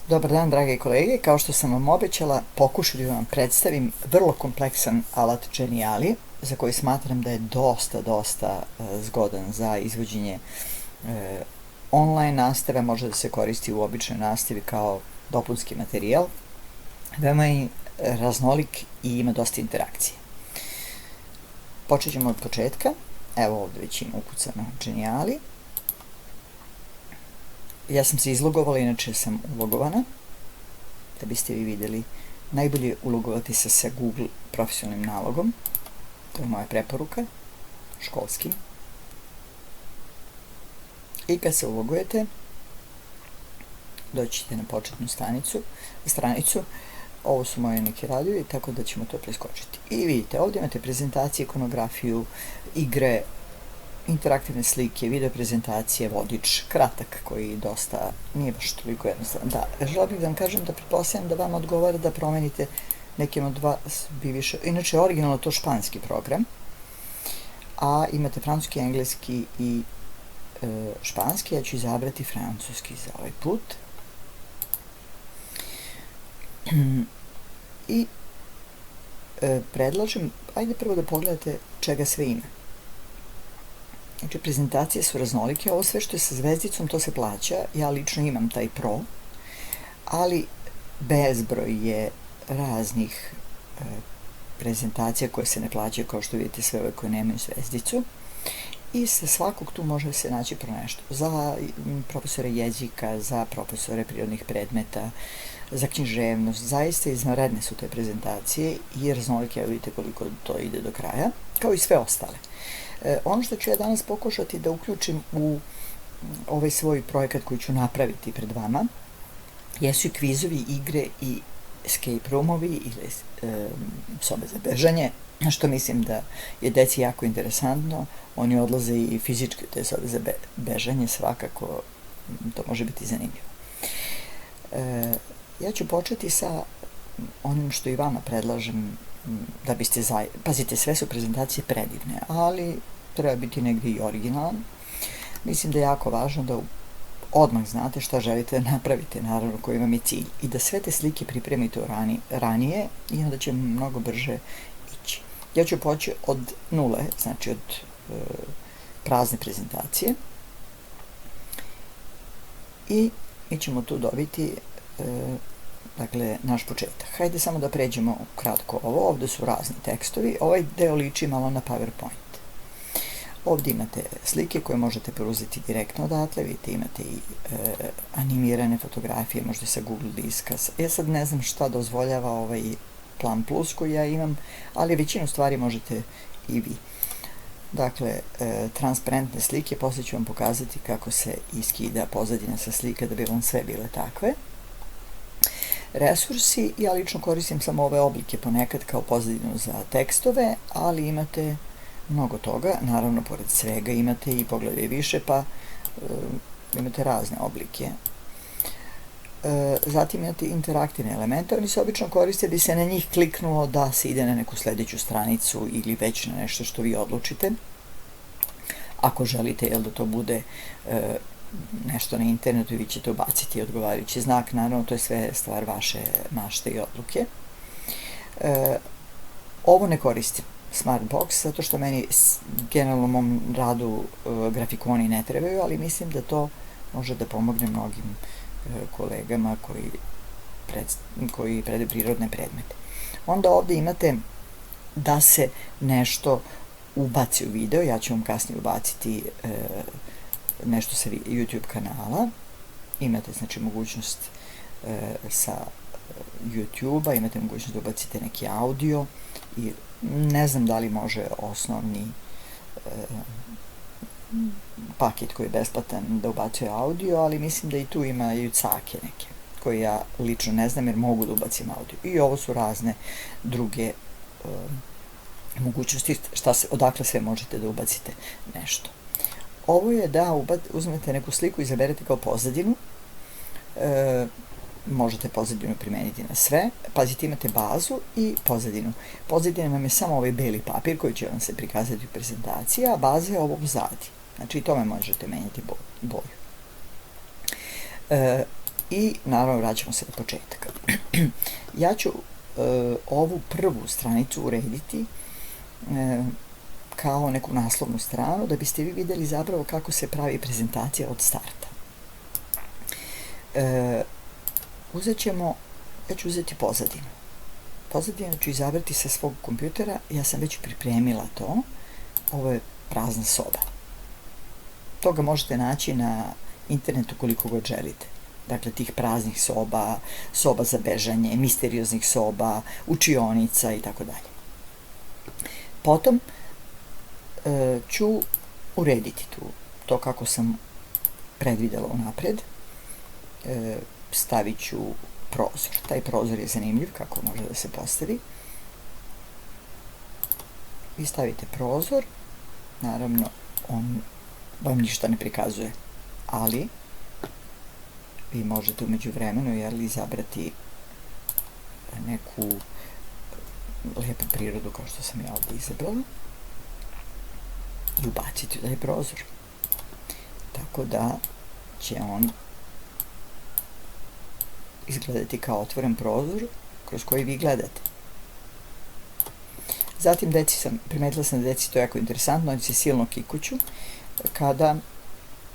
Dobar dan, drage kolege. Kao što sam vam obećala, pokušat ću da vam predstavim vrlo kompleksan alat Geniali, za koji smatram da je dosta zgodan za izvođenje online nastave, može da se koristi u običnoj nastavi kao dopunski materijal. Veoma je raznolik i ima dosta interakcije. Počet ćemo od početka. Evo ovde već ima ukucano Geniali. Ja sam se izlogovala, inače sam ulogovana, da biste vi vidjeli. Najbolje ulogovati se sa Google profesionalnim nalogom, to je moja preporuka, školski. I kad se ulogujete, doći ćete na početnu stranicu, ovo su moje neki radovi, tako da ćemo to preskočiti. I vidite, ovdje imate prezentacije, ikonografiju, igre, interaktivne slike, video prezentacije, vodič, kratak koji dosta, nije baš toliko jednostavan. Da, žela bih da vam kažem da pretpostavljam da vam odgovara da promenite nekim od vas bi više, inače originalno to španski program, a imate francuski, engleski i španski, ja ću izabrati francuski za ovaj put. I predlažem, ajde prvo da pogledate čega sve ima. Znači, prezentacije su raznolike, ovo sve što je sa zvezdicom, to se plaća, ja lično imam taj Pro, ali bezbroj je raznih prezentacija koje se ne plaćaju, kao što vidite sve ove koje nemaju zvezdicu, i sa svakog tu može se naći pro nešto. Za profesore jezika, za profesore prirodnih predmeta, za književnost, zaista izvanredne su te prezentacije i raznolike, evo vidite koliko to ide do kraja, kao i sve ostale. Ono što ću ja danas pokušati da uključim u ovaj svoj projekat koji ću napraviti pred vama jesu i kvizovi, igre i escape roomovi ili sobe za bežanje, što mislim da je deci jako interesantno. Oni odlaze i fizički te sobe za bežanje, svakako to može biti zanimljivo. Ja ću početi sa onim što i vama predlažem da biste pazite, sve su prezentacije predivne, ali treba biti negdje i originalan. Mislim da je jako važno da odmah znate šta želite da napravite, naravno koji vam je cilj, i da sve te slike pripremite ranije i onda će mnogo brže ići. Ja ću poći od nule, znači od prazne prezentacije, i mi ćemo tu dobiti dakle, naš početak. Hajde samo da pređemo kratko ovo. Ovde su razni tekstovi. Ovaj deo liči malo na PowerPoint. Ovde imate slike koje možete preuzeti direktno odatle. Vidite, imate i animirane fotografije, možda sa Google diska. Ja sad ne znam šta dozvoljava ovaj Plan Plus koji ja imam, ali većinu stvari možete i vi. Dakle, transparentne slike, posle ću vam pokazati kako se iskida pozadina sa slika da bi vam sve bile takve. Resursi, ja lično koristim samo ove oblike ponekad kao pozadinu za tekstove, ali imate mnogo toga, naravno pored svega imate i pogledaj više, pa imate razne oblike. Zatim imate interaktivne elemente, oni se obično koriste da bi se na njih kliknulo da se ide na neku sledeću stranicu ili već na nešto što vi odlučite. Ako želite da to bude nešto na internetu, vi ćete ubaciti odgovarajući znak, naravno to je sve stvar vaše mašte i odluke. Ovo ne koristim, Smartbox, zato što meni generalno u mom radu grafikoni ne trebaju, ali mislim da to može da pomogne mnogim kolegama koji predaju prirodne predmete. Onda ovde imate da se nešto ubaci u video, ja ću vam kasnije ubaciti nešto sa YouTube kanala. Imate znači mogućnost sa YouTube-a, imate mogućnost da ubacite neki audio i ne znam da li može osnovni paket koji je besplatan da ubacuje audio, ali mislim da i tu ima i cake neke koje ja lično ne znam jer mogu da ubacim audio. I ovo su razne druge mogućnosti odakle sve možete da ubacite nešto. Ovo je da uzmete neku sliku i izaberete kao pozadinu. Možete pozadinu primeniti na sve. Pazite, imate bazu i pozadinu. Pozadina vam je samo ovaj beli papir koji će vam se prikazati u prezentaciji, a baza je ovo pozadi. Znači i tome možete menjati boju. I naravno vraćamo se na početak. Ja ću ovu prvu stranicu urediti kao neku naslovnu stranu da biste vi vidjeli zapravo kako se pravi prezentacija od starta. Ja ću uzeti pozadinu. Pozadinu ću izabrati sa svog kompjutera, ja sam već pripremila to. Ovo je prazna soba. Toga možete naći na internetu koliko god želite. Dakle, tih praznih soba, soba za bežanje, misterioznih soba, učionica i tako dalje. Potom ću urediti to kako sam predvidela unapred. Stavit ću prozor. Taj prozor je zanimljiv kako može da se postavi. Vi stavite prozor, naravno on vam ništa ne prikazuje, ali vi možete umeđu vremenu izabrati neku lepu prirodu kao što sam ja ovdje izabrala i ubaciti u taj prozor. Tako da će on izgledati kao otvoren prozor kroz koji vi gledate. Zatim primetila sam da deci to jako interesantno, oni se silno kikuću kada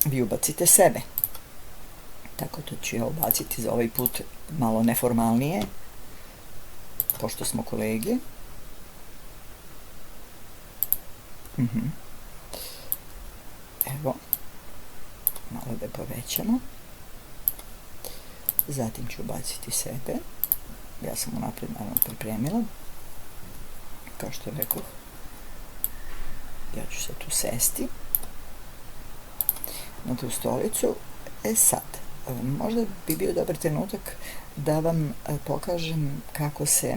vi ubacite sebe. Tako to ću ja ubaciti za ovaj put malo neformalnije, pošto smo kolege. Evo, malo da povećamo. Zatim ću ubaciti sebe. Ja sam unapred naravno pripremila. Kao što rekao, ja ću se tu sesti na tu stolicu. Sad, možda bi bio dobar trenutak da vam pokažem kako se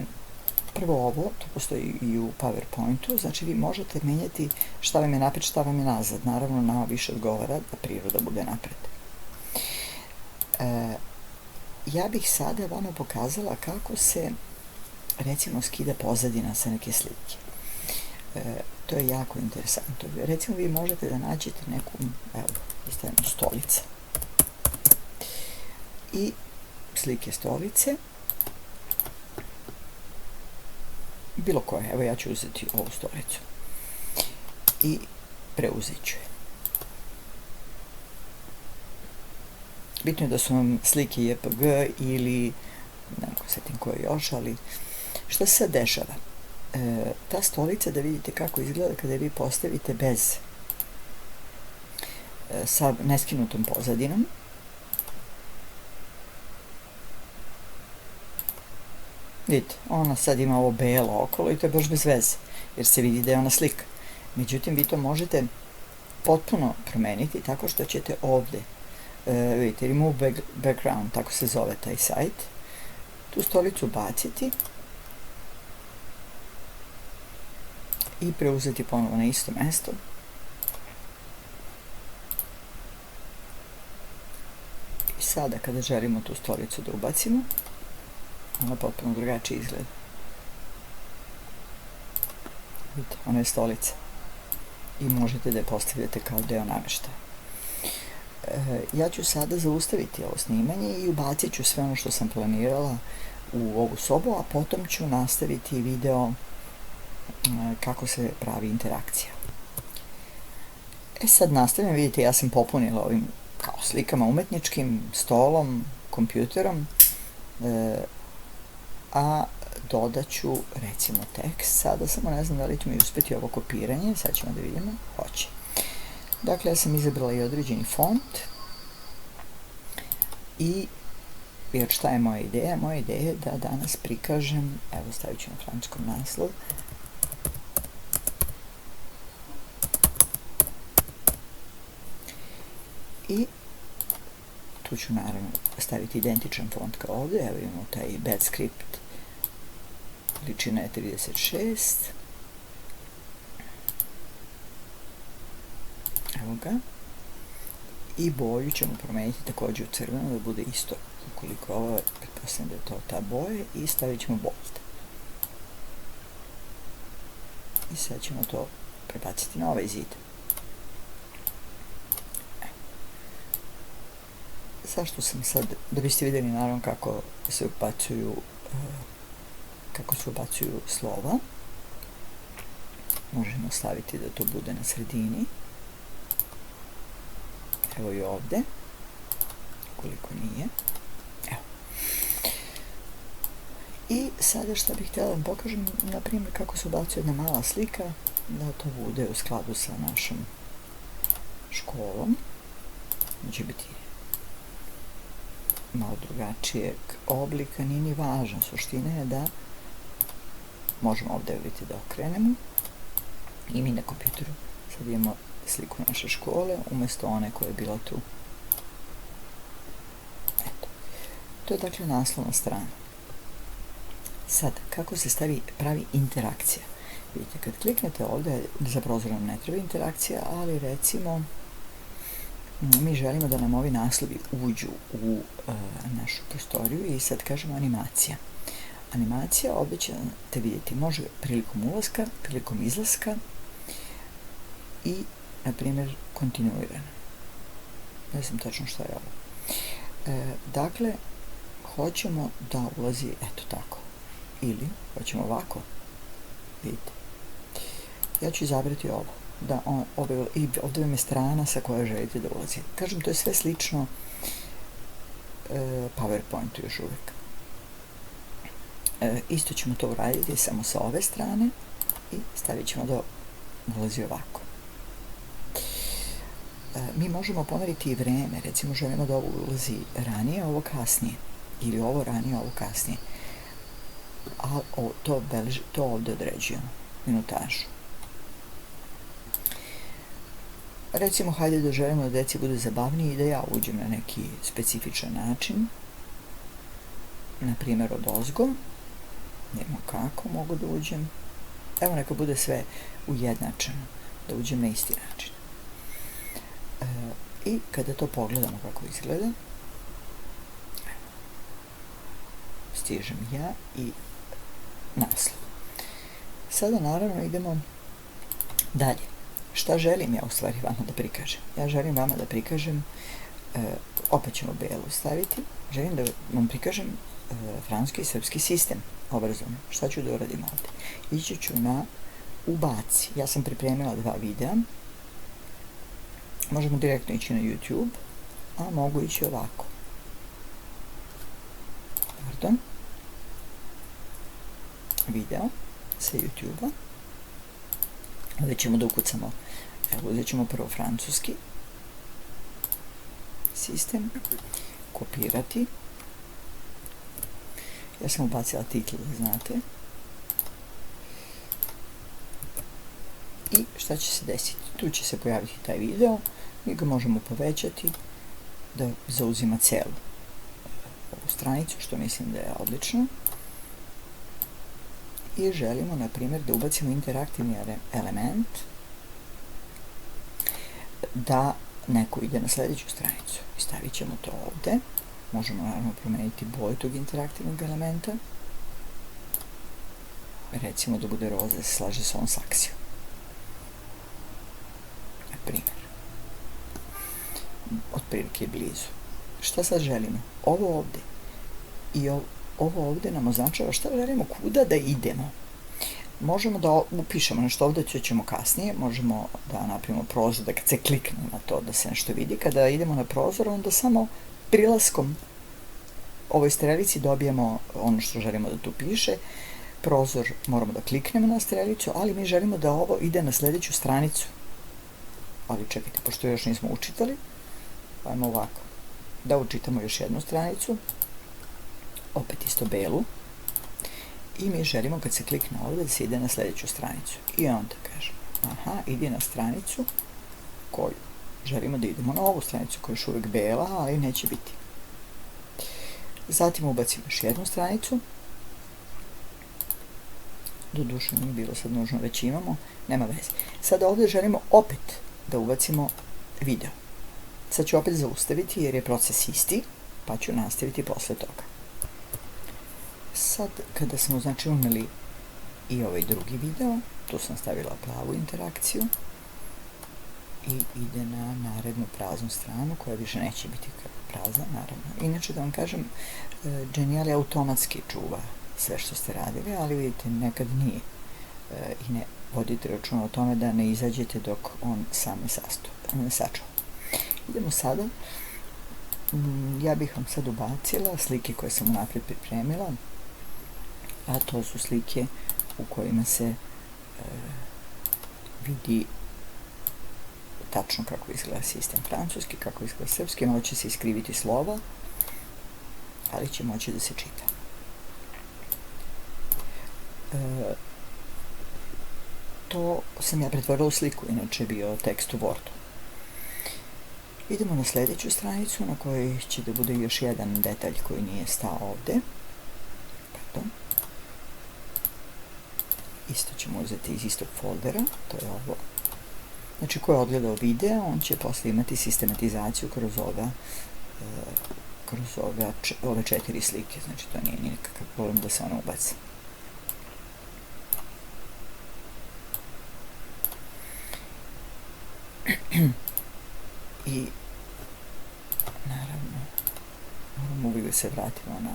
prvo ovo, to postoji i u PowerPointu, znači vi možete menjati šta vam je napred, šta vam je nazad. Naravno, nama više odgovara da priroda bude napred. Ja bih sada vama pokazala kako se, recimo, skida pozadina sa neke slike. To je jako interesantno. Recimo, vi možete da nađete neku, evo, stavimo stolica. I slike stolice. Bilo koje. Evo, ja ću uzeti ovu stolicu. I preuzet ću je. Bitno je da su vam slike JPG ili, ne mogu setim koje još, ali šta se sad dešava? Ta stolica, da vidite kako izgleda kada vi postavite sa neskinutom pozadinom. Vidite, ona sad ima ovo belo okolo i to je baš bez veze, jer se vidi da je ona slika. Međutim, vi to možete potpuno promeniti tako što ćete ovde, vidite, remove background, tako se zove taj sajt, tu stolicu baciti i preuzeti ponovo na isto mesto. I sada kada želimo tu stolicu da ubacimo, ona potpuno drugačije izgleda. Vidite, ona je stolica i možete da je postavljate kao deo nameštaja. Ja ću sada zaustaviti ovo snimanje i ubacit ću sve ono što sam planirala u ovu sobu, a potom ću nastaviti video kako se pravi interakcija. Sad nastavljam, vidite, ja sam popunila ovim kao slikama umetničkim, stolom, kompjuterom, a dodat ću recimo tekst. Sada samo ne znam da li ću mi uspjeti ovo kopiranje, sad ćemo da vidimo, hoće. Dakle, ja sam izabrala i određeni font i jer šta je moja ideja? Moja ideja je da danas prikažem, evo stavit ću na francuskom naslov, i tu ću naravno staviti identičan font kao ovdje. Evo imamo taj bad script, veličina je 36, evo ga, i boju ćemo promeniti također u crveno da bude isto, ukoliko ovo, pretpostavljam da je to ta boja, i stavit ćemo bold. I sad ćemo to prebaciti na ovaj zid. zašto sam sad, da biste vidjeli naravno kako se ubacuju slova. Možemo staviti da to bude na sredini. Evo i ovdje, koliko nije. Evo. I sada što bih htjela da vam pokažem, na primjer, kako se ubacuje jedna mala slika, da to bude u skladu sa našom školom. Će biti malo drugačijeg oblika, nije ni važno. Suština je da možemo ovdje vidjeti da okrenemo i mi na kompjuteru sad imamo sliku naše škole umjesto one koja je bila tu. Eto. To je dakle naslovna strana. Sad, kako se pravi interakcija? Vidite, kad kliknete ovdje, za prozor nam ne treba interakcija, ali recimo mi želimo da nam ovi naslovi uđu u našu prostoriju i sad kažemo animacija. Animacija ovdje ćete vidjeti, može prilikom ulaska, prilikom izlaska i, na primjer, kontinuirano. Ne znam tačno što je ovo. Dakle, hoćemo da ulazi, eto tako, ili hoćemo ovako, vidite. Ja ću izabrati ovo. I ovdje vam je strana sa kojoj želite da ulazi. Kažem, to je sve slično PowerPointu još uvijek. Isto ćemo to uraditi samo sa ove strane i stavit ćemo da ulazi ovako. Mi možemo pomeriti i vreme, recimo želimo da ovo ulazi ranije, ovo kasnije, ili ovo ranije, ovo kasnije. A to ovdje određujemo, minutažu. Recimo, hajde da želimo da deci bude zabavnije i da ja uđem na neki specifičan način. Na primjer, od ozgo. Nemo kako mogu da uđem. Evo, neka bude sve ujednačeno, da uđem na isti način. I kada to pogledamo kako izgleda, stižem ja i naslov. Sada naravno idemo dalje. Šta želim ja u stvari vama da prikažem? Ja želim vama da prikažem, opet ćemo belu staviti, želim da vam prikažem francuski i srpski sistem obrazovni. Šta ću da uradim ovdje? Ići ću na ubaci. Ja sam pripremila 2 videa. Možemo direktno ići na YouTube, a mogu ići ovako. Pardon. Video sa YouTube-a. Ovdje ćemo da ukucamo, evo, uzet ćemo prvo francuski sistem, kopirati. Ja sam ubacila titl, znate. I šta će se desiti? Tu će se pojaviti taj video, mi ga možemo povećati da zauzima celu ovu stranicu, što mislim da je odlično. I želimo, na primjer, da ubacimo interaktivni element da neko ide na sljedeću stranicu. I stavit ćemo to ovdje. Možemo naravno promeniti boju tog interaktivnog elementa. Recimo da bude roza, da se slaže sa ovom saksijom. Na primjer. Otprilike blizu. Šta sad želimo? Ovo ovdje i ovo ovdje nam označava šta želimo, kuda da idemo. Možemo da upišemo nešto ovdje, to ćemo kasnije, možemo da napravimo prozor, da kad se klikne na to da se nešto vidi. Kada idemo na prozor, onda samo prilaskom ovoj strelici dobijemo ono što želimo da tu piše. Prozor moramo da kliknemo na strelicu, ali mi želimo da ovo ide na sljedeću stranicu. Ali čekajte, pošto još nismo učitali, ajmo ovako. Da učitamo još jednu stranicu, opet isto belu, i mi želimo kad se klikne ovdje da se ide na sljedeću stranicu. I onda kažemo, aha, ide na stranicu koju želimo da idemo na ovu stranicu koja je još uvijek bela, ali neće biti. Zatim ubacimo još jednu stranicu. Doduše nije bilo sad nužno, već imamo, nema veze. Sada ovdje želimo opet da ubacimo video. Sad ću opet zaustaviti jer je proces isti, pa ću nastaviti posle toga. Sad, kada smo znači uneli i ovaj drugi video, tu sam stavila plavu interakciju, i ide na narednu praznu stranu koja više neće biti prazna, naravno. Inače, da vam kažem, Genial je automatski čuva sve što ste radili, ali vidite, nekad nije i ne vodite računa o tome da ne izađete dok on sam ne sačuva. Idemo sada, ja bih vam sad ubacila slike koje sam unaprijed pripremila, a to su slike u kojima se vidi tačno kako izgleda sistem francuski, kako izgleda srpski, malo će se iskriviti slova, ali će moći da se čita. To sam ja pretvorila u sliku, inače je bio tekst u Wordu. Idemo na sljedeću stranicu na kojoj će da bude još jedan detalj koji nije stao ovde. Pardon. Isto ćemo uzeti iz istog foldera, to je ovo. Znači, ko je odgledao video, on će posle imati sistematizaciju kroz ove 4 slike. Znači, to nije nikakav problem da se one ubaci. I, naravno, moramo uvijek da se vratimo na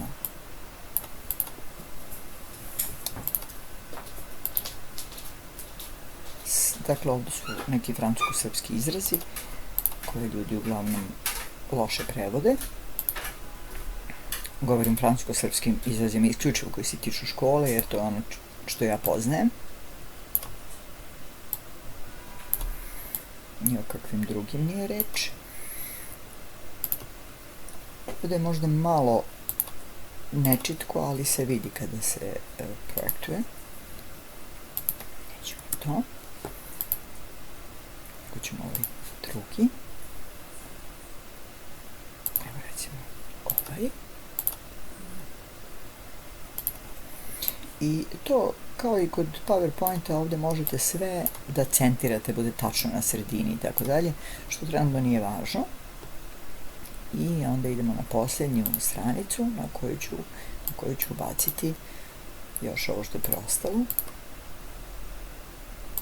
dakle, ovdje su neki francusko-srpski izrazi koje ljudi uglavnom loše prevode. Govorim francusko-srpskim izrazima isključivo koji se tiču škole, jer to je ono što ja poznajem. Ni o kakvim drugim nije reč. Ovdje je možda malo nečitko, ali se vidi kada se projektuje. Nećemo to. Tako ćemo ovaj drugi. Evo recimo ovaj. I to, kao i kod PowerPointa, ovdje možete sve da centirate, bude tačno na sredini i tako dalje, što trenutno nije važno. I onda idemo na posljednju stranicu na koju ću ubaciti još ovo što je preostalo.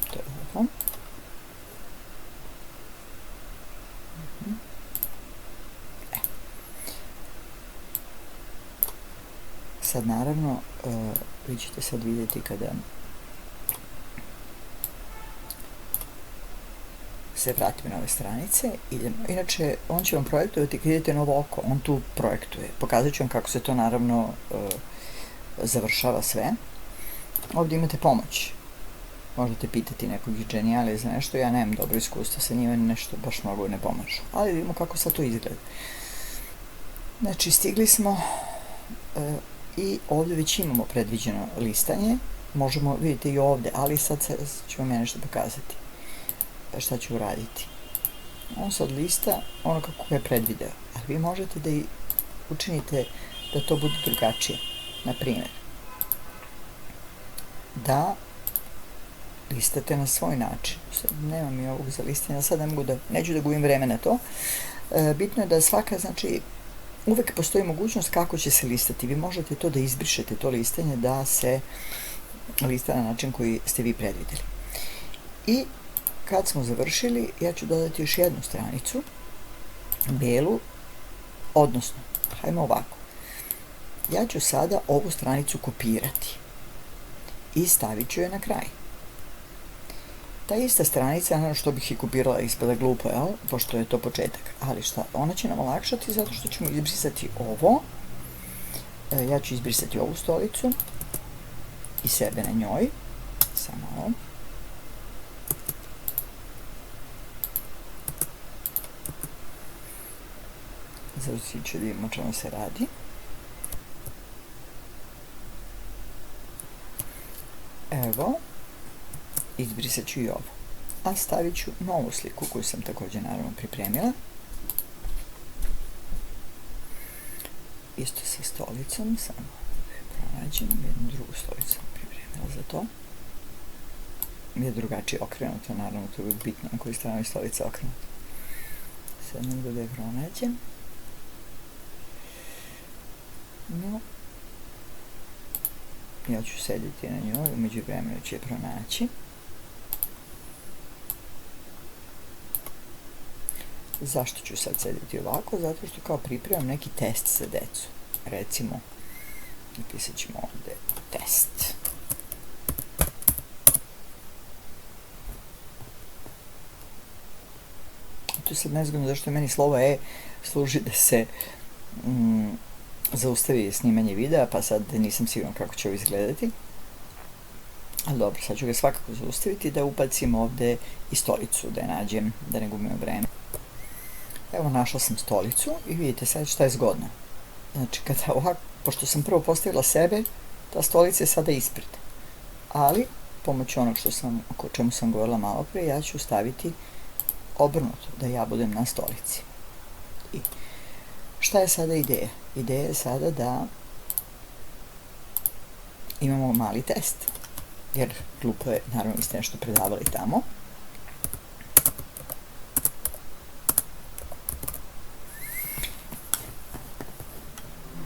To je ovo. Sad, naravno, vi ćete sad vidjeti kada se vratimo na ove stranice. Inače, on će vam projektovati kad idete na ovo oko, on tu projektuje. Pokazat ću vam kako se to naravno završava sve. Ovdje imate pomoć. Možete pitati nekog iz Genialije za nešto, ja nemam dobro iskustvo sa njima, nešto baš mnogo ne pomažu. Ali vidimo kako sad to izgleda. Znači, stigli smo i ovdje već imamo predviđeno listanje. Možemo vidjeti i ovdje, ali sad ću vam ja nešto pokazati. Šta ću uraditi. On sad lista ono kako je predvideo, ali vi možete da i učinite da to bude drugačije. Na primjer, da listate na svoj način. Sad, nema mi ovog za listanje, sad neću da gubim vreme na to. Bitno je da svaka, znači, uvek postoji mogućnost kako će se listati. Vi možete to da izbrišete, to listanje, da se lista na način koji ste vi predvideli. I kad smo završili, ja ću dodati još jednu stranicu, belu, odnosno, hajmo ovako. Ja ću sada ovu stranicu kopirati i stavit ću je na kraj. Ta ista stranica, naravno što bih i kopirala, ispada glupo, jel? Pošto je to početak. Ali šta, ona će nam olakšati zato što ćemo izbrisati ovo. Ja ću izbrisati ovu stolicu i sebe na njoj. Samo ovo. Završit ću da vidimo o čemu se radi. Evo, izbrisat ću i ovo. A stavit ću novu sliku koju sam također naravno pripremila. Isto sa stolicom, samo da je pronađem, jednu drugu stolicu sam pripremila za to. Je drugačije okrenuto, naravno to je bitno na koju stranu je stolica okrenuta. Sad negdje da je pronađem. No, ja ću sedjeti na njoj, umeđu vremenu ću je pronaći. Zašto ću sad sedeti ovako? Zato što kao pripremam neki test za decu. Recimo, napisat ćemo ovde test. Tu sad ne znam zašto meni slovo E služi da se zaustavi snimanje videa, pa sad nisam siguran kako će ovo izgledati. Ali dobro, sad ću ga svakako zaustaviti da ubacim ovde i stolicu, da je nađem, da ne gubimo vreme. Evo, našla sam stolicu i vidite sad šta je zgodno. Znači, kada ovako, pošto sam prvo postavila sebe, ta stolica je sada ispred. Ali, pomoću onog o čemu sam govorila malo pre, ja ću staviti obrnuto, da ja budem na stolici. I šta je sada ideja? Ideja je sada da imamo mali test, jer glupo je, naravno, vi ste nešto predavali tamo.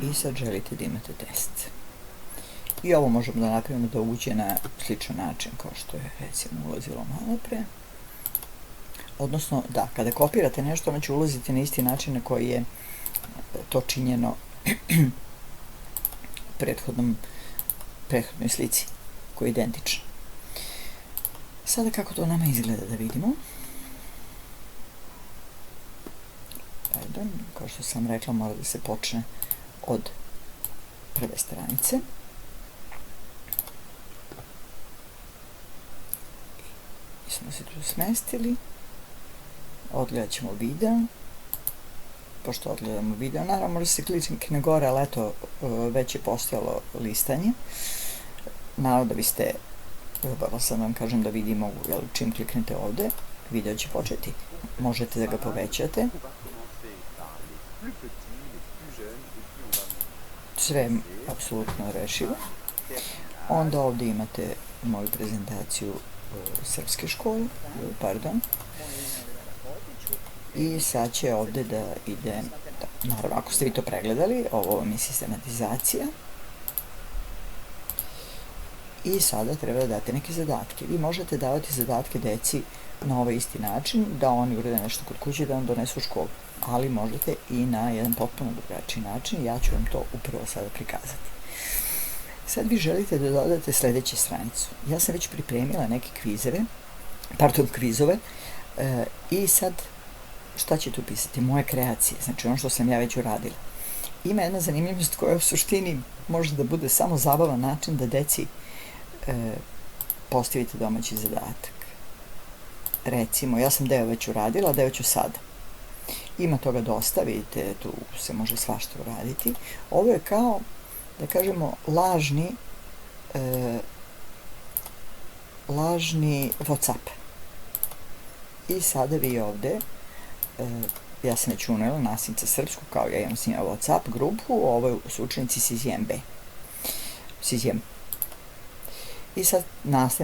I sad želite da imate test. I ovo možemo da napravimo da uđe na sličan način kao što je, recimo, ulazilo malo pre. Odnosno, da, kada kopirate nešto, ono će ulaziti na isti način na koji je to činjeno u prethodnoj slici, koja je identična. Sada kako to nama izgleda da vidimo. Pardon, kao što sam rekla, mora da se počne od prve stranice. Mi smo se tu smestili. Odgledat ćemo video. Pošto odgledamo video, naravno može se klikne gore, ali eto, već je postojalo listanje. Naravno da biste, sad vam kažem da vidimo, čim kliknete ovde, video će početi. Možete da ga povećate. Sve je apsolutno rešivo. Onda ovde imate moju prezentaciju srpske škole, pardon. I sad će ovde da ide, naravno, ako ste vi to pregledali, ovo vam je sistematizacija. I sada treba da date neke zadatke. Vi možete davati zadatke deci na ovaj isti način, da oni urede nešto kod kuće, da vam donesu u školu. Ali možete i na jedan potpuno drugačiji način. Ja ću vam to upravo sada prikazati. Sad vi želite da dodate sledeću stranicu. Ja sam već pripremila neke kvizove i sad šta će tu pisati? Moje kreacije, znači ono što sam ja već uradila. Ima jedna zanimljivost koja u suštini može da bude samo zabavan način da deci postavite domaći zadatak. Recimo, ja sam deo već uradila, deo ću sada. Ima toga dosta, vidite, tu se može svašta uraditi. Ovo je kao, da kažemo, lažni WhatsApp. I sada vi ovde, ja sam već unela nastavnica srpsku, kao ja imam s njima WhatsApp grupu, ovo su učenici Sizjem B. Sizjem. I sad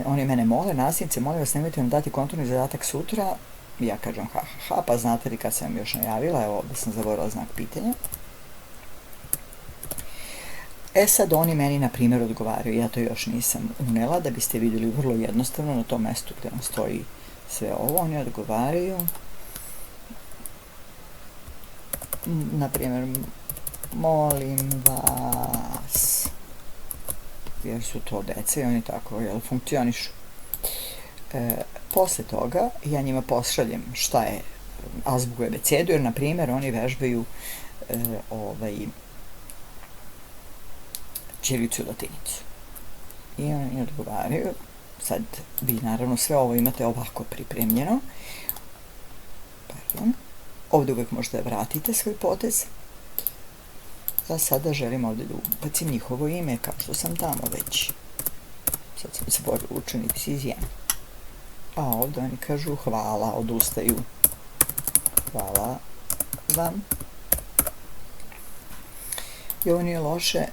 oni mene mole, nastavnice, molim vas, nemojte nam dati kontrolni zadatak sutra. Ja kažem ha, pa znate li kad sam vam još najavila, evo ovde sam zaboravila znak pitanja. E sad oni meni, na primjer, odgovaraju, ja to još nisam unela, da biste vidjeli vrlo jednostavno na tom mestu gde vam stoji sve ovo, oni odgovaraju. Na primjer, molim vas, jer su to deca i oni tako funkcionišu. Posle toga ja njima pošaljem šta je azbuku abecedu, jer na primjer oni vežbaju ćirilicu i latinicu. I oni odgovaraju. Sad vi naravno sve ovo imate ovako pripremljeno. Pardon. Ovde uvek možete da vratite svoj potez. Ja sada želim ovde da ubacim njihovo ime, kao što sam tamo već. Sad sam se borila učenici Sizjem. A ovde oni kažu hvala, odustaju. Hvala vam. I ovo nije loše.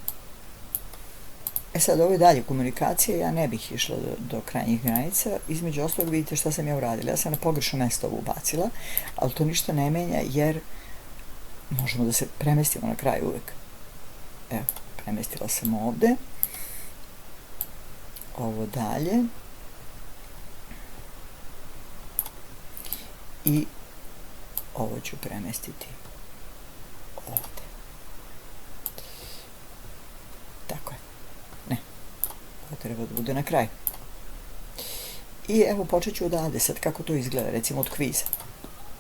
E sad, ovo je dalje komunikacija, ja ne bih išla do krajnjih granica. Između ostalog, vidite šta sam ja uradila. Ja sam na pogrešno mesto ovo ubacila, ali to ništa ne menja, jer možemo da se premestimo na kraju uvek. Evo, premestila sam ovde. Ovo dalje. I ovo ću premestiti ovde. Tako je. Ne, ovo treba da bude na kraju. I evo počet ću odavde sad kako to izgleda, recimo od kviza,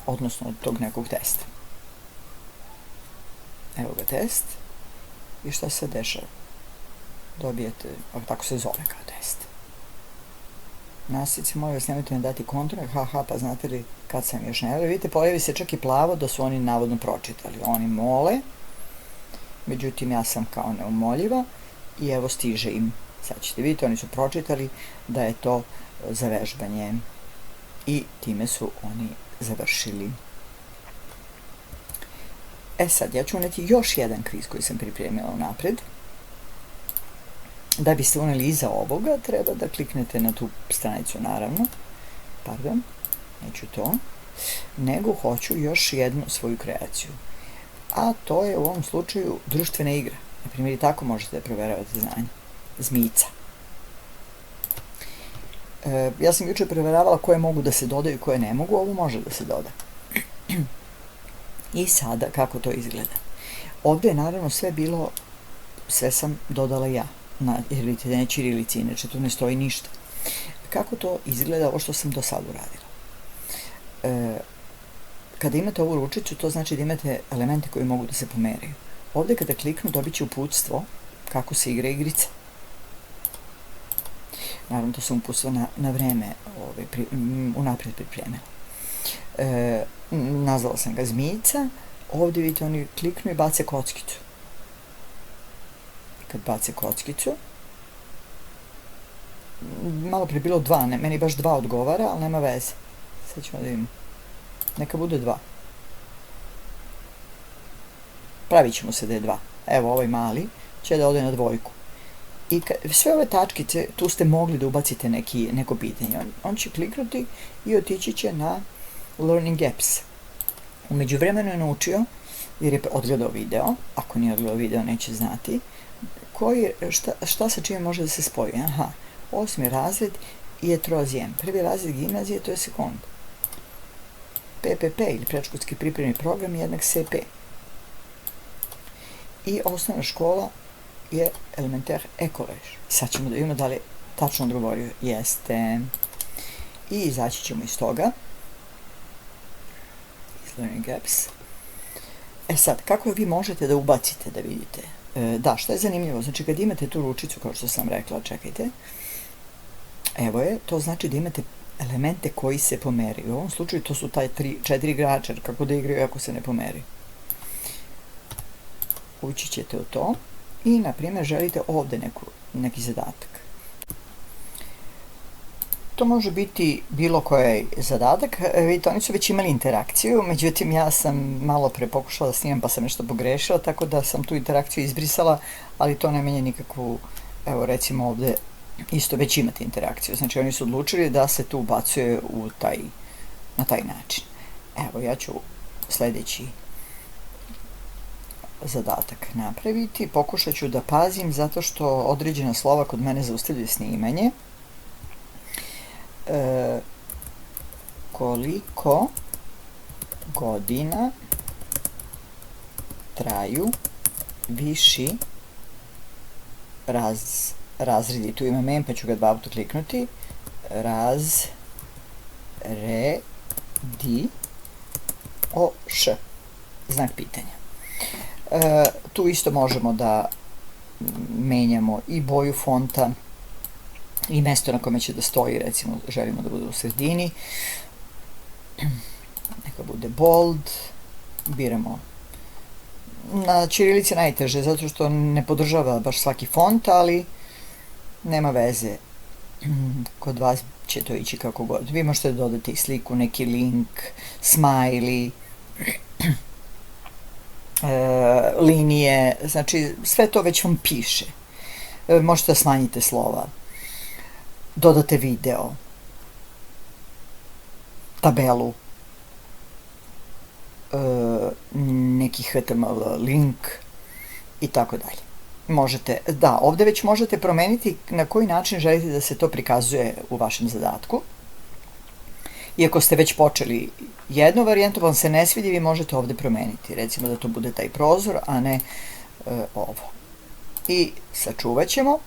odnosno od tog nekog testa. Evo ga test i šta se dešava? Dobijete, tako se zove kao test. Nastavnici, molim vas, nemojte mi dati kontra, haha, pa znate li kad sam još ne. Vidite, pojavi se čak i plavo da su oni navodno pročitali. Oni mole, međutim ja sam kao neumoljiva i evo stiže im. Sad ćete vidjeti, oni su pročitali da je to za vežbanje i time su oni završili. E sad, ja ću uneti još jedan kviz koji sam pripremila unapred. Da biste uneli iza ovoga, treba da kliknete na tu stranicu, naravno. Pardon, neću to. Nego hoću još jednu svoju kreaciju. A to je u ovom slučaju društvena igra. Na primjer, i tako možete da proveravate znanje. Zmica. Ja sam jučer proveravala koje mogu da se dodaju i koje ne mogu. Ovo može da se doda. I sada, kako to izgleda? Ovdje je naravno sve bilo, sve sam dodala ja. Jer vidite da je ćirilici, inače tu ne stoji ništa. Kako to izgleda ovo što sam do sada uradila? Kada imate ovu ručicu, to znači da imate elemente koji mogu da se pomeraju. Ovdje kada kliknu dobit će uputstvo kako se igra igrica. Naravno, to sam uputstvo na vreme unaprijed pripremila. Nazvala sam ga zmijica. Ovdje vidite, oni kliknu i bace kockicu. Kad bace kockicu, malo prije bilo 2, meni baš 2 odgovara, ali nema veze. Sad ćemo da vidimo. Neka bude 2. Pravit ćemo se da je 2. Evo, ovaj mali će da ode na 2. I sve ove tačkice, tu ste mogli da ubacite neko pitanje. On će kliknuti i otići će na Learning Apps. U međuvremenu je naučio, jer je odgledao video, ako nije odgledao video neće znati, šta sa čime može da se spoji. Aha, 8. razred je trozijem. Prvi razred gimnazije, to je sekund. PPP ili predškolski pripremni program jednak CP. I osnovna škola je elementaire école. Sad ćemo da vidimo da li tačno odgovorio. Jeste. I izaći ćemo iz toga. Iz Learning Apps. E sad, kako vi možete da ubacite da vidite? Da, što je zanimljivo, znači kad imate tu ručicu, kao što sam rekla, čekajte, evo je, to znači da imate elemente koji se pomeraju. U ovom slučaju to su taj 4 igrača, kako da igraju ako se ne pomeraju. Ući ćete u to i, na primjer, želite ovdje neki zadatak. To može biti bilo koji zadatak. Vidite, oni su već imali interakciju, međutim ja sam malo pre pokušala da snimam pa sam nešto pogrešila, tako da sam tu interakciju izbrisala, ali to ne menja nikakvu, evo recimo ovdje isto već imate interakciju. Znači oni su odlučili da se tu ubacuje na taj način. Evo, ja ću sljedeći zadatak napraviti. Pokušat ću da pazim zato što određena slova kod mene zaustavljaju snimanje. Koliko godina traju viši razredi. Tu imam M, pa ću ga 2 puta kliknuti. Razredi znak pitanja. Tu isto možemo da menjamo i boju fonta i mesto na kome će da stoji, recimo želimo da bude u sredini, neka bude bold, biramo. Na ćirilici najteže, zato što ne podržava baš svaki font, ali nema veze, kod vas će to ići kako god. Vi možete dodati sliku, neki link, smiley, linije, znači sve to već vam piše. Možete da smanjite slova, dodate video, tabelu, neki HTML link i tako dalje. Možete, da, ovdje već možete promeniti na koji način želite da se to prikazuje u vašem zadatku. Iako ste već počeli jednu varijantu, vam se ne svidi, vi možete ovde promeniti. Recimo da to bude taj prozor, a ne ovo. I sačuvat ćemo.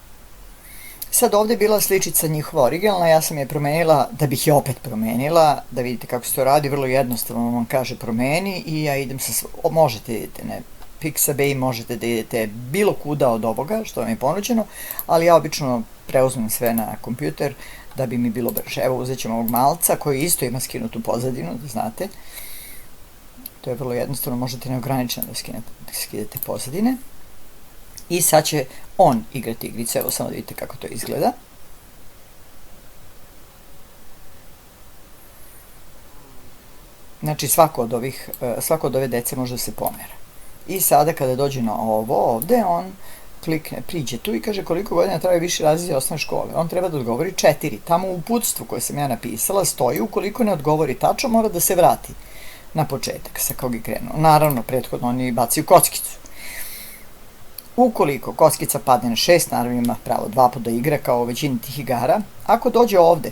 Sad ovde je bila sličica njihova originalna, ja sam je promenila da bih je opet promenila, da vidite kako se to radi, vrlo jednostavno vam kaže promeni i ja idem možete idete na Pixabay, možete da idete bilo kuda od ovoga što vam je ponuđeno, ali ja obično preuzmem sve na kompjuter da bi mi bilo brže. Evo uzet ćemo ovog malca koji isto ima skinutu pozadinu, da znate. To je vrlo jednostavno, možete neograničeno da skidate pozadine. I sad će on igrati igrice, evo samo da vidite kako to izgleda. Znači svako od ove dece može da se pomera. I sada kada dođe na ovo ovde, on klikne, priđe tu i kaže koliko godina traje viši razred osnovne škole. On treba da odgovori 4. Tamo u uputstvu koje sam ja napisala stoji ukoliko ne odgovori tačno mora da se vrati na početak sa kog je krenuo. Naravno, prethodno oni bacaju kockicu. Ukoliko kockica padne na 6, naravno ima pravo 2 puta da igra kao u većini tih igara. Ako dođe ovde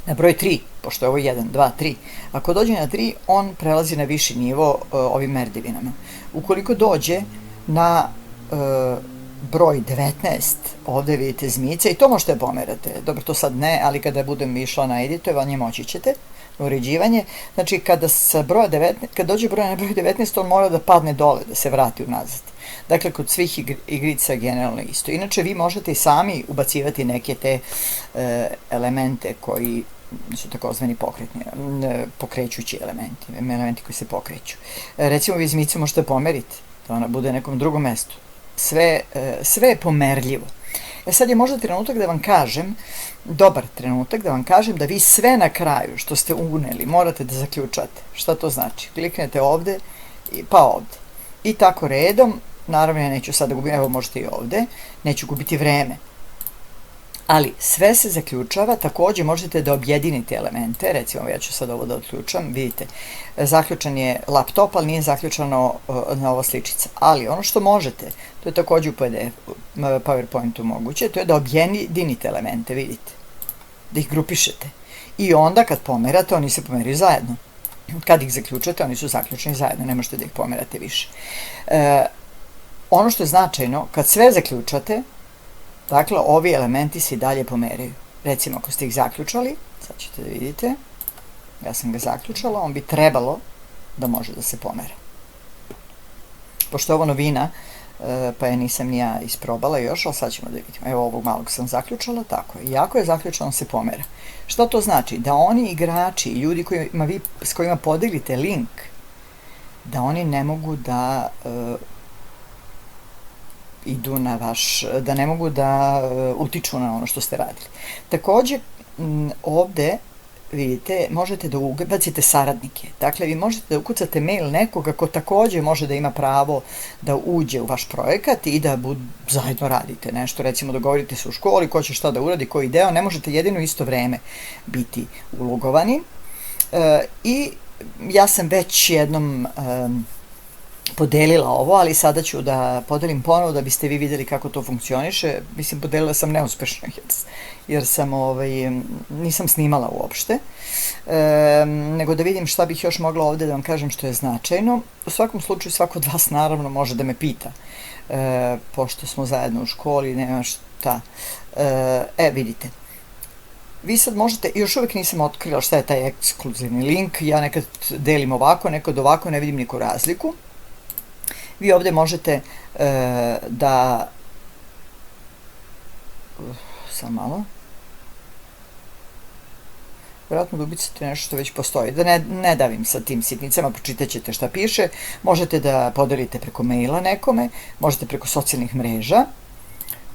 na broj 3, pošto je ovo 1, 2, 3, ako dođe na 3, on prelazi na viši nivo ovim merdevinama. Ukoliko dođe na broj 19, ovde vidite zmijice i to možete pomerate. Dobro, to sad ne, ali kada budem išla na editovanje, moći ćete uređivanje. Znači, kada dođe broj na broj 19, on mora da padne dole, da se vrati unazad. Dakle, kod svih igrica generalno isto. Inače, vi možete i sami ubacivati neke te elemente koji su takozvani pokrećući elementi koji se pokreću. Recimo, vi zmijicu možete pomeriti, da ona bude na nekom drugom mestu. Sve je pomerljivo. Sad je možda trenutak da vam kažem, dobar trenutak da vam kažem da vi sve na kraju što ste uneli morate da zaključate. Šta to znači? Kliknete ovde, pa ovde. I tako redom, naravno ja neću sad da gubim, evo možete i ovde, neću gubiti vreme. Ali sve se zaključava, takođe možete da objedinite elemente, recimo ja ću sad ovo da odključam, vidite, zaključan je laptop, ali nije zaključano na ova sličica. Ali ono što možete, to je takođe u PowerPointu moguće, to je da objedinite elemente, vidite, da ih grupišete. I onda kad pomerate, oni se pomeraju zajedno. Kad ih zaključate, oni su zaključeni zajedno, ne možete da ih pomerate više. Ono što je značajno, kad sve zaključate, dakle, ovi elementi se i dalje pomeraju. Recimo, ako ste ih zaključali, sad ćete da vidite, ja sam ga zaključala, on bi trebalo da može da se pomera. Pošto je ovo novina, pa je nisam ni ja isprobala još, ali sad ćemo da vidimo. Evo ovog malog sam zaključala, tako je. Iako je zaključala, on se pomera. Šta to znači? Da oni igrači, ljudi s kojima podelite link, da oni ne mogu da idu na da ne mogu da utiču na ono što ste radili. Takođe, ovde, vidite, možete da ubacite saradnike. Dakle, vi možete da ukucate mail nekoga ko takođe može da ima pravo da uđe u vaš projekat i da zajedno radite nešto. Recimo, dogovorite se u školi, ko će šta da uradi, koji deo, ne možete jedino isto vreme biti ulogovani. I ja sam već jednom podelila ovo, ali sada ću da podelim ponovo da biste vi videli kako to funkcioniše. Mislim, podelila sam neuspešno jer sam, nisam snimala uopšte, nego da vidim šta bih još mogla ovde da vam kažem što je značajno. U svakom slučaju, svako od vas naravno može da me pita, pošto smo zajedno u školi, nema šta. Vidite, vi sad možete, još uvek nisam otkrila šta je taj ekskluzivni link, ja nekad delim ovako, nekad ovako, ne vidim niku razliku. Vi ovde možete da, samo malo, vjerojatno da ubicate nešto što već postoji, da ne davim sa tim sitnicama, pročitat ćete šta piše, možete da podelite preko maila nekome, možete preko socijalnih mreža,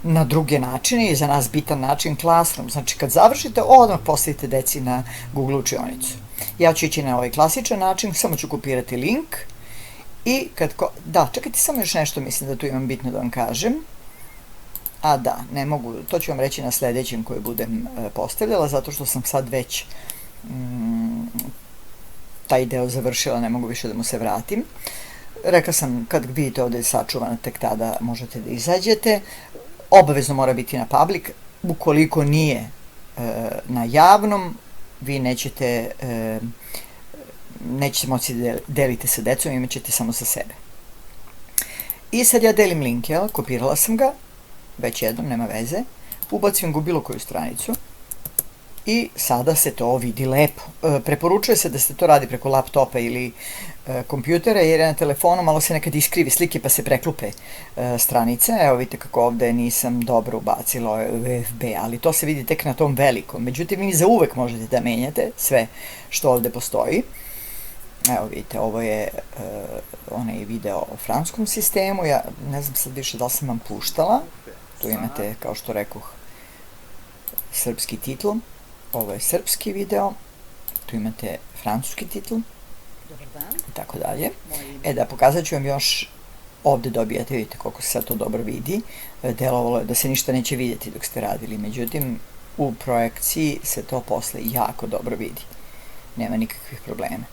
na druge načine i za nas bitan način Classroom, znači kad završite, odmah postavite deci na Google učionicu. Ja ću ići na ovaj klasičan način, samo ću kopirati link i čekajte samo još nešto, mislim da tu imam bitno da vam kažem. Ne mogu, to ću vam reći na sledećem koje budem postavljala, zato što sam sad već taj deo završila, ne mogu više da mu se vratim. Rekla sam, kad vidite ovde je sačuvano, tek tada možete da izađete. Obavezno mora biti na public, ukoliko nije na javnom, vi nećete moći da delite sa decom, imat ćete samo sa sebe. I sad ja delim link, kopirala sam ga, već jednom, nema veze, ubacim ga u bilo koju stranicu i sada se to vidi lepo. Preporučuje se da se to radi preko laptopa ili kompjutera, jer na telefonu malo se nekad iskrivi slike pa se preklupe stranice. Evo vidite kako ovde nisam dobro ubacila UFB, ali to se vidi tek na tom velikom. Međutim, vi za uvek možete da menjate sve što ovde postoji. Evo vidite, ovo je onaj video o francuskom sistemu. Ja ne znam sad više da li sam vam puštala. Tu imate, kao što rekoh, srpski titl. Ovo je srpski video. Tu imate francuski titl. I tako dalje. Da, pokazat ću vam još. Ovde dobijate, vidite koliko se sad to dobro vidi. Delovalo je da se ništa neće vidjeti dok ste radili. Međutim, u projekciji se to posle jako dobro vidi. Nema nikakvih problema.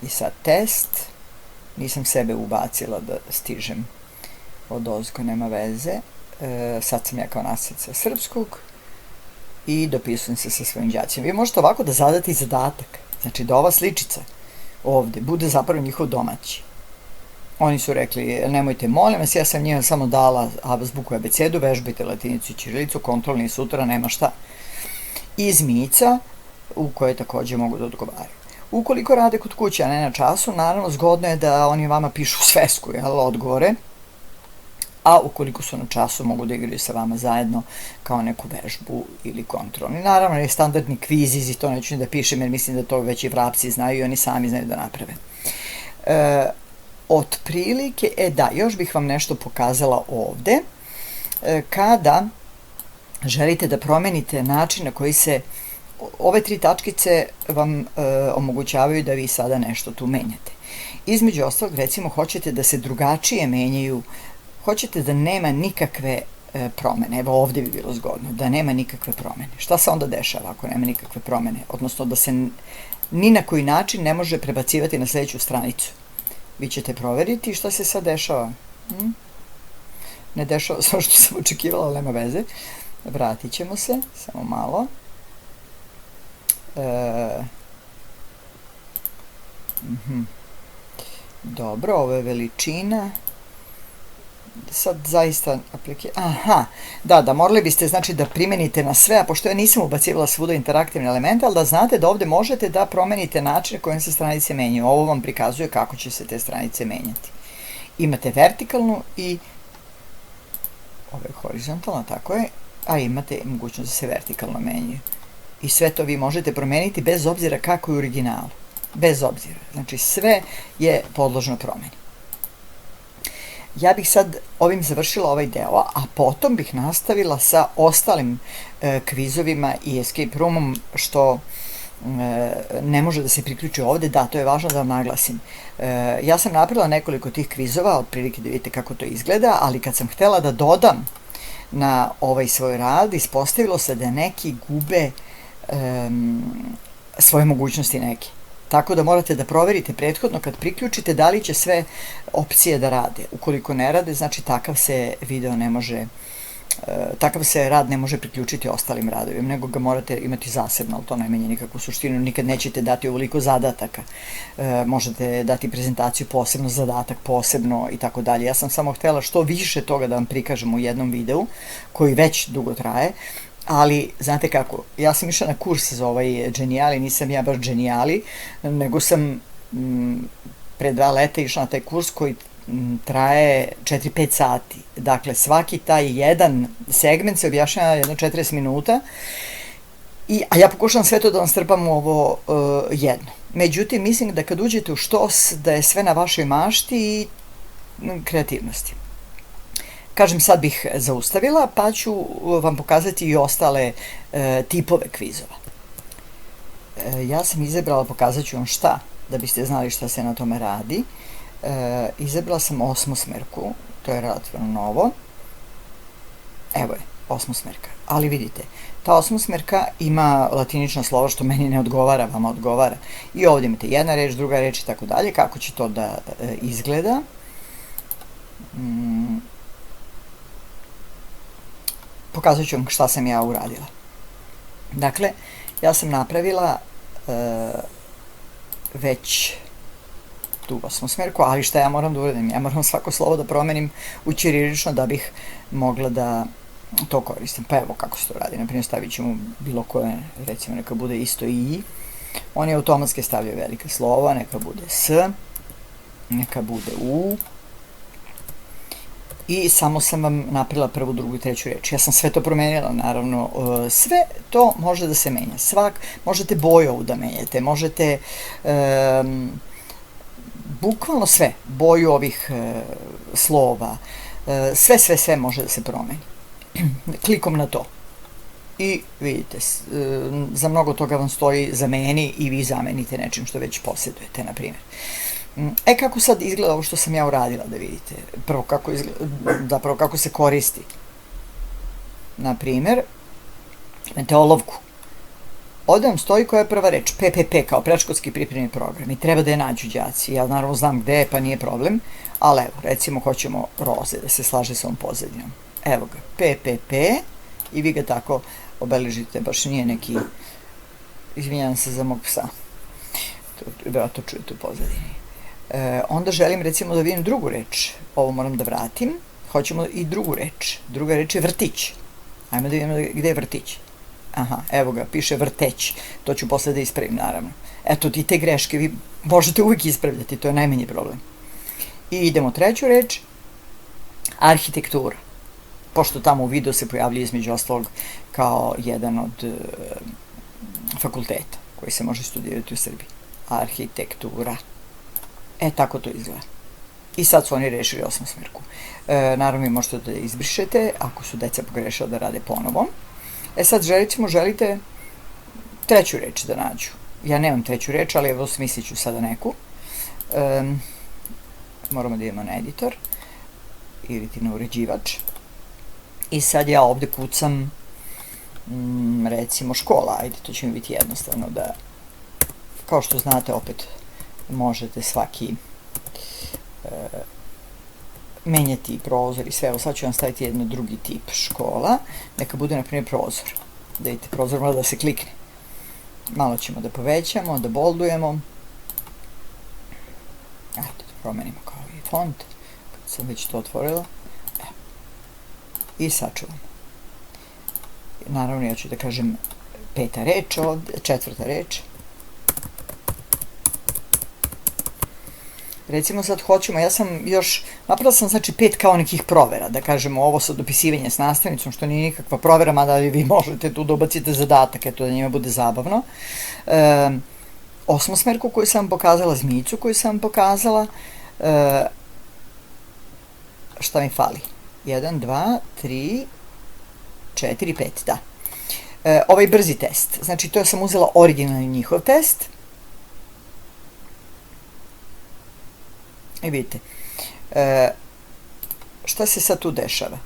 I sad test. Nisam sebe ubacila da stižem od ozgo, nema veze. Sad sam ja kao nastavnica srpskog i dopisujem se sa svojim đacima. Vi možete ovako da zadate i zadatak. Znači da ova sličica ovde bude zapravo njihov domaći. Oni su rekli, nemojte, molim vas, ja sam njima samo dala azbuku abecedu, vežbajte latinicu i ćirilicu, kontrolni sutra, nema šta. I zmijica, u koje takođe mogu da odgovaraju. Ukoliko rade kod kuće, a ne na času, naravno zgodno je da oni vama pišu svesku, odgovore, a ukoliko su na času mogu da igraju sa vama zajedno kao neku vežbu ili kontrolni. Naravno je standardni kviziz i to neću da pišem jer mislim da to već i vrapci znaju i oni sami znaju da naprave. Otprilike, da, još bih vam nešto pokazala ovde. Kada želite da promenite način na koji se ove tri tačkice vam omogućavaju da vi sada nešto tu menjate. Između ostalog, recimo, hoćete da se drugačije menjaju, hoćete da nema nikakve promene. Evo ovde bi bilo zgodno, da nema nikakve promene. Šta se onda dešava ako nema nikakve promene? Odnosno da se ni na koji način ne može prebacivati na sledeću stranicu. Vi ćete proveriti šta se sad dešava. Ne dešava sve što sam očekivala, ali nema veze. Vratit ćemo se, samo malo. Dobro, ovo je veličina. Sad zaista da, morali biste znači da primenite na sve, a pošto ja nisam ubacivala svuda interaktivne elemente, ali da znate da ovde možete da promenite način kojim se stranice menjaju. Ovo vam prikazuje kako će se te stranice menjati. Imate vertikalnu i ovo je horizontalna, tako je, a imate mogućnost da se vertikalno menjaju. I sve to vi možete promeniti bez obzira kako je u originalu. Bez obzira. Znači sve je podložno promeni. Ja bih sad ovim završila ovaj deo, a potom bih nastavila sa ostalim kvizovima i escape roomom, što ne može da se priključi ovde. Da, to je važno da vam naglasim. Ja sam napravila nekoliko tih kvizova, otprilike da vidite kako to izgleda, ali kad sam htela da dodam na ovaj svoj rad, ispostavilo se da neki gube svoje mogućnosti neke. Tako da morate da proverite prethodno kad priključite da li će sve opcije da rade. Ukoliko ne rade, znači takav se video ne može, takav se rad ne može priključiti ostalim radovima, nego ga morate imati zasebno, ali to ne menja nikakvu suštinu, nikad nećete dati ovoliko zadataka. Možete dati prezentaciju posebno, zadatak posebno i tako dalje. Ja sam samo htela što više toga da vam prikažem u jednom videu, koji već dugo traje, ali, znate kako, ja sam išla na kurs za ovaj Geniali, nisam ja baš Geniali, nego sam pre 2 leta išla na taj kurs koji traje 4-5 sati. Dakle, svaki taj jedan segment se objašnjava jedno 40 minuta, a ja pokušavam sve to da vam strpam u ovo jedno. Međutim, mislim da kad uđete u štos, da je sve na vašoj mašti i kreativnosti. Kažem, sad bih zaustavila, pa ću vam pokazati i ostale tipove kvizova. Ja sam izabrala, pokazat ću vam šta, da biste znali šta se na tome radi. Izabrala sam osmosmerku, to je relativno novo. Evo je, osmosmerka. Ali vidite, ta osmosmerka ima latinična slova što meni ne odgovara, vama odgovara. I ovdje imate jedna reč, druga reč i tako dalje. Kako će to da izgleda? Pokazat ću vam šta sam ja uradila. Dakle, Ja sam napravila već tu osmosmerku, ali šta ja moram da uradim? Ja moram svako slovo da promenim u ćirilično da bih mogla da to koristim. Pa evo kako se to radi. Naprimjer, stavit ćemo bilo koje, recimo neka bude isto i. Oni automatski stavljaju velika slova, neka bude s, neka bude u. I samo sam vam napravila prvu, drugu i treću reč. Ja sam sve to promenila, naravno. Sve to može da se menja. Možete boju ovu da menjate, možete bukvalno sve, boju ovih slova, sve može da se promeni. Klikom na to. I vidite, za mnogo toga vam stoji zameni i vi zamenite nečim što već posjedujete, na primjer. Kako sad izgleda ovo što sam ja uradila, da vidite. Prvo kako se koristi. Na primjer, imate olovku. Ovdje vam stoji koja je prva reč, PPP, kao predškolski pripremni program, i treba da je nađu đaci. Ja naravno znam gde je, pa nije problem, ali evo, recimo hoćemo roze, da se slaže sa ovom pozadinom. Evo ga, PPP, i vi ga tako obeležite, baš nije neki, izvinjam se za mog psa, to čujete u pozadini. Onda želim recimo da vidim drugu reč, ovo moram da vratim, hoćemo i drugu reč, druga reč je vrtić, ajmo da vidimo gde je vrtić. Aha, evo ga, piše vrteć, to ću posle da ispravim naravno. Eto, i te greške vi možete uvijek ispravljati, to je najmanji problem. I idemo treću reč, arhitektura. Pošto tamo u videu se pojavlja između ostalog kao jedan od fakulteta koji se može studirati u Srbiji. Arhitektura. Tako to izgleda. I sad su oni rešili osmosmerku. Naravno, vi možete da izbrišete, ako su deca pogrešila da rade ponovo. Sad, želite treću reč da nađu. Ja nemam treću reč, ali evo smislit ću sada neku. Moramo da idemo na editor ili ti na uređivač. I sad ja ovde kucam recimo škola. Ajde, to će mi biti jednostavno da, kao što znate, opet možete svaki menjati prozor i sve. Evo sad ću vam staviti jedan drugi tip škola. Neka bude, na primjer, prozor. Da vidite, prozor mora da se klikne. Malo ćemo da povećamo, da boldujemo. Ajde, da promenimo kao i font. Kad sam već to otvorila. I sačuvam. Naravno, ja ću da kažem peta reč ovde, četvrta reč. Recimo sad hoćemo, ja sam još, napravila sam znači 5 kao nekih provera, da kažemo ovo sa dopisivanje s nastavnicom, što nije nikakva provera, mada vi možete tu da ubacite zadatak, eto da njima bude zabavno. Osmosmerku koju sam vam pokazala, zmijicu koju sam vam pokazala, šta mi fali? 1, 2, 3, 4, 5, da. Ovaj brzi test, znači to sam uzela originalni njihov test. I vidite, šta se sad tu dešava?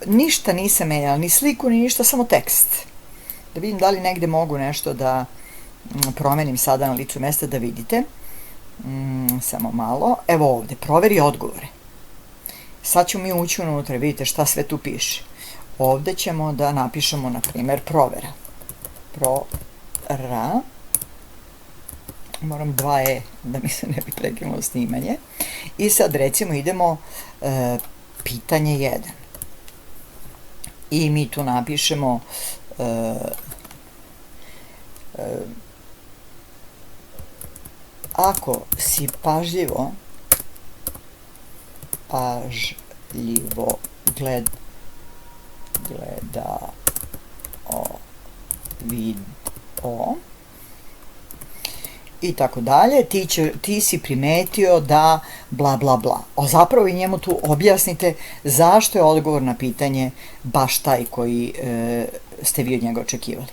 Ništa nisam menjala, ni sliku, ni ništa, samo tekst. Da vidim da li negde mogu nešto da promenim sada na licu mesta, da vidite. Samo malo. Evo ovde, proveri odgovore. Sad ćemo mi ući unutra, vidite šta sve tu piše. Ovde ćemo da napišemo, na primjer, provera. Moram 2 da mi se ne bi prekinulo snimanje. I sad recimo idemo pitanje 1. I mi tu napišemo ako si pažljivo gledao video i tako dalje, ti si primetio da bla bla bla. Zapravo i njemu tu objasnite zašto je odgovor na pitanje baš taj koji ste vi od njega očekivali.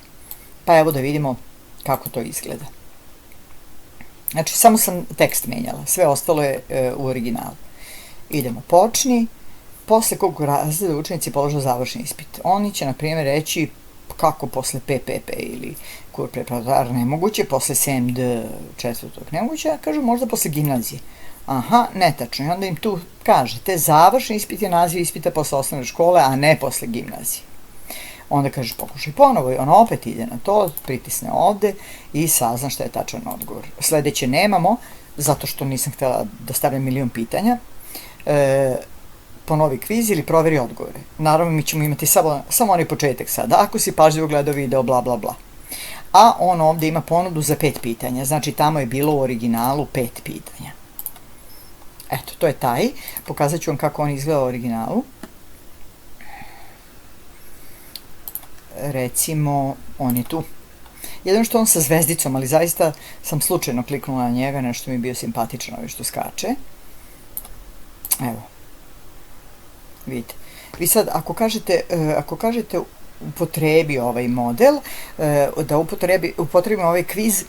Pa evo da vidimo kako to izgleda. Znači, samo sam tekst menjala, sve ostalo je u originalu. Idemo, počni, posle kog razreda učenici položaju završni ispit. Oni će, na primjer, reći kako posle PPP ili kur preparar nemoguće, posle SMD četvrtog nemoguće, a kažu možda posle gimnazije. Aha, netačno. I onda im tu kažete završni ispit je naziv ispita posle osnovne škole, a ne posle gimnazije. Onda kažeš pokušaj ponovo i ona opet ide na to, pritisne ovde i sazna šta je tačan odgovor. Sledeće nemamo, zato što nisam htjela da stavljam milion pitanja. Ponovi kviz ili proveri odgovore. Naravno, mi ćemo imati samo onaj početak sada. Ako si pažljivo gledao video, bla, bla, bla. A on ovde ima ponudu za 5 pitanja. Znači, tamo je bilo u originalu 5 pitanja. Eto, to je taj. Pokazat ću vam kako on izgleda u originalu. Recimo, on je tu. Jedino što on sa zvezdicom, ali zaista sam slučajno kliknula na njega, nešto mi je bio simpatično što skače. Evo. Vidite. Vi sad, ako kažete upotrebi ovaj model, da upotrebimo ovaj kviz,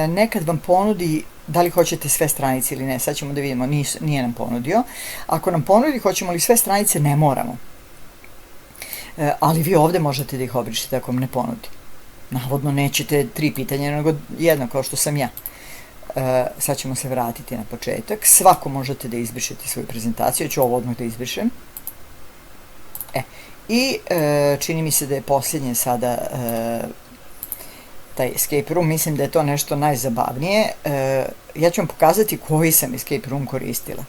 nekad vam ponudi da li hoćete sve stranice ili ne. Sad ćemo da vidimo, nije nam ponudio. Ako nam ponudi, hoćemo li sve stranice, ne moramo. Ali vi ovde možete da ih obrišete ako vam ne ponudi. Navodno nećete 3 pitanja, nego jedno, kao što sam ja. Sad ćemo se vratiti na početak. Svako možete da izbrišete svoju prezentaciju. Ja ću ovo odmah da izbrišem. I čini mi se da je posljednje sada taj escape room. Mislim da je to nešto najzabavnije. Ja ću vam pokazati koji sam escape room koristila.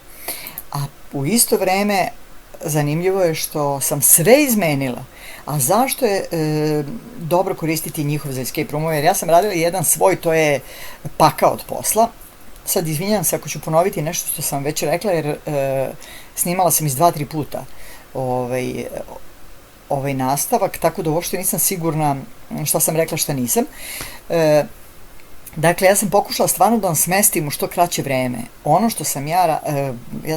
A u isto vreme zanimljivo je što sam sve izmenila. A zašto je dobro koristiti njihov za escape roomove? Jer ja sam radila jedan svoj, to je pakao od posla. Sad izvinjam se ako ću ponoviti nešto što sam već rekla, jer snimala sam iz 2-3 puta ovaj nastavak, tako da uopšte nisam sigurna šta sam rekla, šta nisam. Dakle, ja sam pokušala stvarno da vam smestim u što kraće vreme. Ono što sam ja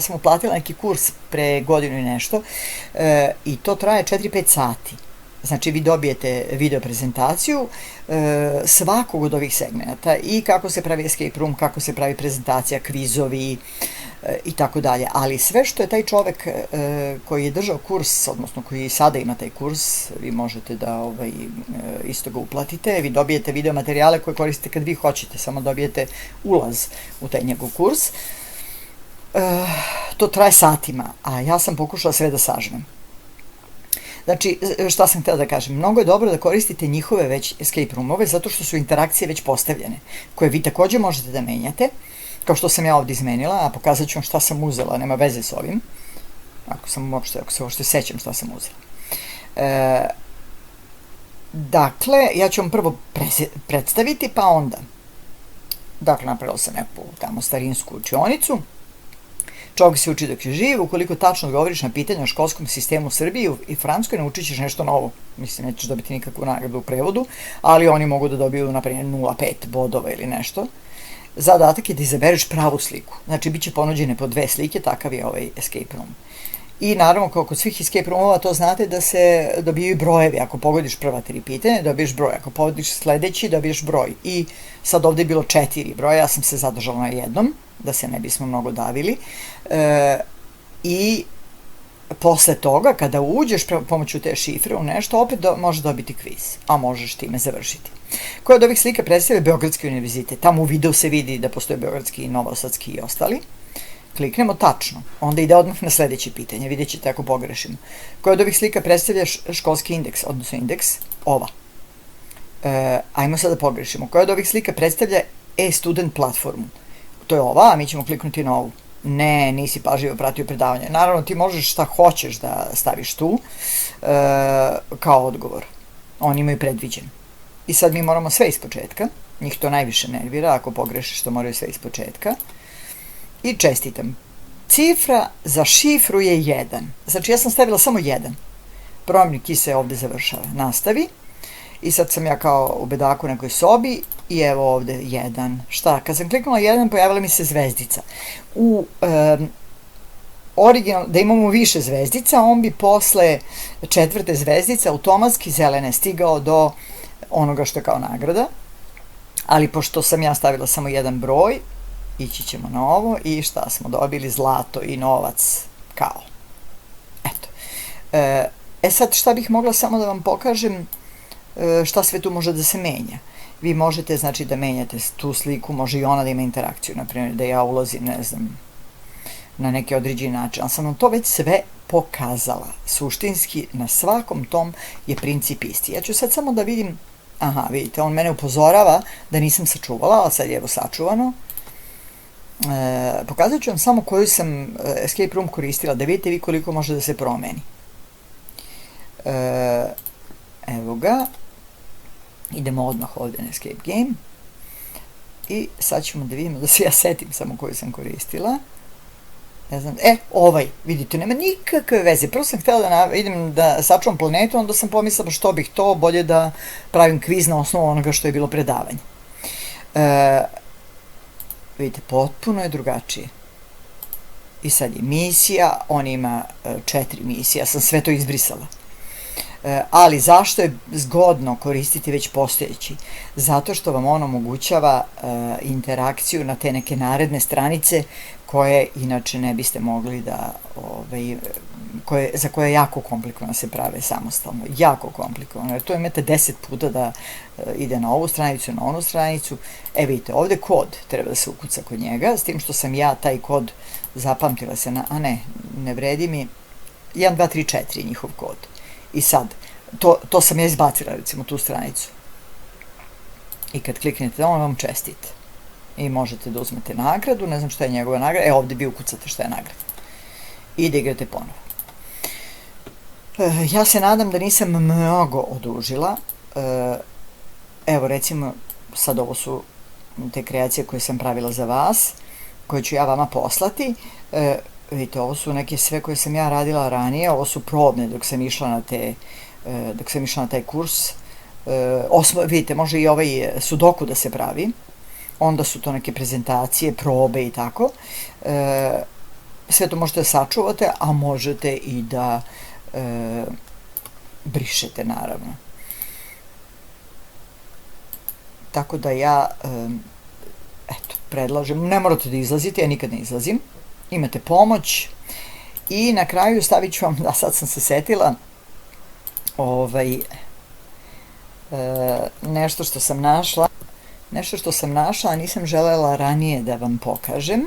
sam uplatila neki kurs pre godinu i nešto i to traje 4-5 sati. Znači, vi dobijete video prezentaciju svakog od ovih segmenta i kako se pravi escape room, kako se pravi prezentacija, kvizovi i tako dalje. Ali sve što je taj čovek koji je držao kurs, odnosno koji sada ima taj kurs, vi možete da isto ga uplatite, vi dobijete video materijale koje koristite kad vi hoćete, samo dobijete ulaz u taj njegov kurs. To traje satima, a ja sam pokušala sve da sažmem. Znači, šta sam htjela da kažem? Mnogo je dobro da koristite njihove već escape roomove, zato što su interakcije već postavljene, koje vi takođe možete da menjate, kao što sam ja ovdje izmenila, a pokazat ću vam šta sam uzela, nema veze s ovim, ako se uopšte sećam šta sam uzela. Dakle, ja ću vam prvo predstaviti, pa onda. Dakle, napravila sam neku tamo starinsku učionicu. Čovjek se uči dok je živ, ukoliko tačno odgovoriš na pitanje o školskom sistemu u Srbiji i Francuskoj, naučit ćeš nešto novo. Mislim, nećeš dobiti nikakvu nagradu u prevodu, ali oni mogu da dobiju, na primjer, 0,5 bodova ili nešto. Zadatak je da izabereš pravu sliku. Znači, bit će ponuđene po 2 slike, takav je ovaj escape room. I naravno, kao kod svih escape roomova, to znate da se dobijaju brojevi. Ako pogodiš prva 3 pitanja, dobiješ broj. Ako pogodiš sledeći, dobiješ broj. I sad ovde je bilo 4 broja, ja sam se zadržala na jednom, da se ne bismo mnogo davili. I posle toga, kada uđeš pomoću te šifre u nešto, opet možeš dobiti kviz, a možeš time završiti. Koja od ovih slika predstavlja Beogradski univerzitet? Tamo u videu se vidi da postoje Beogradski, Novosadski i ostali. Kliknemo tačno, onda ide odmah na sledeće pitanje, vidjet ćete ako pogrešimo. Koja od ovih slika predstavlja školski indeks, odnosno indeks? Ova. Ajmo sad da pogrešimo. Koja od ovih slika predstavlja e-student platformu? To je ova, a mi ćemo kliknuti na ovu. Ne, nisi pažljivo pratio predavanje. Naravno, ti možeš šta hoćeš da staviš tu kao odgovor. Oni imaju predviđen. I sad mi moramo sve iz početka. Njih to najviše nervira, ako pogrešiš to moraju sve iz početka. I čestitam. Cifra za šifru je 1. Znači, ja sam stavila samo 1. Promjenik i se ovde završava. Nastavi. I sad sam ja kao u bedaku u nekoj sobi i evo ovde 1. Šta? Kad sam kliknula 1, pojavila mi se zvezdica. U original, da imamo više zvezdica, on bi posle 4. zvezdice automatski zelene stigao do onoga što je kao nagrada. Ali pošto sam ja stavila samo 1 broj, ići ćemo na ovo i šta smo dobili? Zlato i novac kao. Eto. Sad šta bih mogla samo da vam pokažem šta sve tu može da se menja. Vi možete, znači, da menjate tu sliku, može i ona da ima interakciju, naprimjer da ja ulazim, ne znam, na neki određeni način, ali sam vam to već sve pokazala. Suštinski na svakom tom je princip isti. Ja ću sad samo da vidim, aha, vidite, on mene upozorava da nisam sačuvala, ali sad je evo sačuvano. Pokazat ću vam samo koju sam escape room koristila, da vidite vi koliko može da se promeni. Evo ga, idemo odmah ovdje na escape game i sad ćemo da vidimo, da se ja setim samo koju sam koristila. Ne znam, ovaj, vidite, nema nikakve veze. Prvo sam htjela da idem da sačuvam planetu, onda sam pomislila što bih to, bolje da pravim kviz na osnovu onoga što je bilo predavanje. Vidite, potpuno je drugačije. I sad je misija, on ima 4 misije, ja sam sve to izbrisala. Ali zašto je zgodno koristiti već postojeći? Zato što vam on omogućava interakciju na te neke naredne stranice koje inače ne biste mogli da, za koje je jako komplikovano se prave samostalno, jako komplikovano, jer to imate 10 puta da ide na ovu stranicu, na onu stranicu. Vidite, ovdje kod treba da se ukuca kod njega, s tim što sam ja taj kod zapamtila se na, ne vredi mi, 1, 2, 3, 4 je njihov kod. I sad, to sam ja izbacila, recimo, tu stranicu. I kad kliknete, on vam čestite. I možete da uzmete nagradu, ne znam šta je njegova nagrada, ovdje vi ukucate šta je nagrada. I da igrate ponovo. Ja se nadam da nisam mnogo odužila. Evo, recimo, sad ovo su te kreacije koje sam pravila za vas, koje ću ja vama poslati. Vidite, ovo su neke sve koje sam ja radila ranije, ovo su probne dok sam išla na taj kurs. Vidite, može i ovaj sudoku da se pravi, onda su to neke prezentacije, probe i tako. Sve to možete da sačuvate, a možete i da brišete, naravno. Tako da ja, predlažem, ne morate da izlazite, ja nikad ne izlazim. Imate pomoć i na kraju stavit ću vam, da sad sam se setila, nešto što sam našla, a nisam želela ranije da vam pokažem.